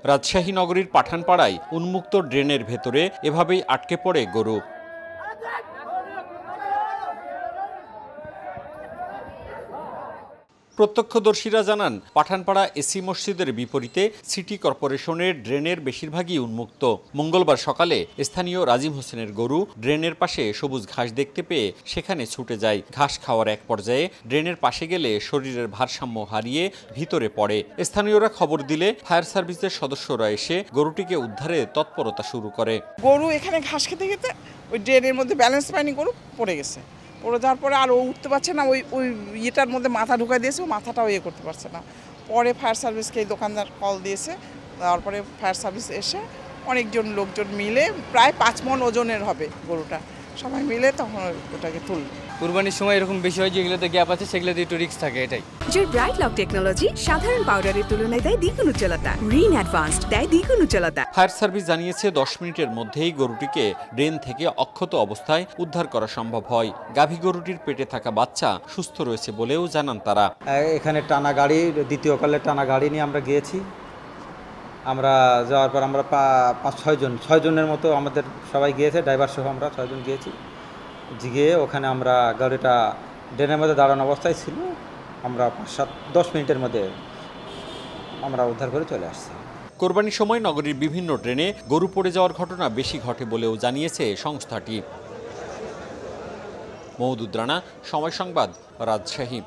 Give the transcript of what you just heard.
রাজশাহী নগরীর পাঠানপাড়ায় উন্মুক্ত ড্রেনের ভেতরে এভাবেই আটকে পড়ে গরু। প্রত্যক্ষদর্শীরা জানান, পাঠানপাড়া এসি মসজিদের বিপরীতে সিটি কর্পোরেশনের ড্রেনের বেশিরভাগই উন্মুক্ত। মঙ্গলবার সকালে স্থানীয় রাজিম হোসেনের গরু ড্রেনের পাশে সবুজ ঘাস দেখতে পেয়ে সেখানে ছুটে যায়। ঘাস খাওয়ার এক পর্যায়ে ড্রেনের পাশে গেলে শরীরের ভারসাম্য হারিয়ে ভিতরে পড়ে। স্থানীয়রা খবর দিলে ফায়ার সার্ভিসের সদস্যরা এসে গরুটিকে উদ্ধারে তৎপরতা শুরু করে। গরু এখানে ঘাস খেতে খেতে ওই ড্রেনের মধ্যে ব্যালেন্স পায়নি, গরু পড়ে গেছে। পড়ে যাওয়ার পরে আর ও উঠতে পারছে না, ওই ইয়েটার মধ্যে মাথা ঢুকাই দিয়েছে, ও মাথাটাও ইয়ে করতে পারছে না। পরে ফায়ার সার্ভিসকে এই দোকানদার কল দিয়েছে, তারপরে ফায়ার সার্ভিস এসে অনেকজন লোকজন মিলে প্রায় 5 মণ ওজনের হবে গরুটা, সবাই মিলে তখন ওটাকে তুলল। কুরবানির সময় এরকম বেশি হয় যেগুলোতে গ্যাপ আছে সেগুলোতে একটু রিস্ক থাকে, এটাই। জোর ব্রাইট লক টেকনোলজি সাধারণ পাউডারের তুলনায় দেয় দ্বিগুণ উজ্জ্বলতা, রিন অ্যাডভান্সড দেয় দ্বিগুণ উজ্জ্বলতা। ফায়ার সার্ভিস জানিয়েছে 10 মিনিটের মধ্যেই গরুটিকে ড্রেন থেকে অক্ষত অবস্থায় উদ্ধার করা সম্ভব হয়। গাভী গরুটির পেটে থাকা বাচ্চা সুস্থ রয়েছে বলেও জানান তারা। এখানে টানা গাড়ি, দ্বিতীয় কালে টানা গাড়ি নিয়ে আমরা গিয়েছি। আমরা যাওয়ার পর আমরা 5-6 জনের মতো আমাদের সবাই গিয়েছে, ড্রাইভার সহ আমরা 6 জন গিয়েছি। গিয়ে ওখানে আমরা গাড়িটা ড্রেনের মধ্যে দাঁড়ানো অবস্থায় ছিল, আমরা 5-10 মিনিটের মধ্যে আমরা উদ্ধার করে চলে আসছি। কোরবানির সময় নগরীর বিভিন্ন ড্রেনে গরু পড়ে যাওয়ার ঘটনা বেশি ঘটে বলেও জানিয়েছে সংস্থাটি। মওদুদ রানা, সময় সংবাদ, রাজশাহী।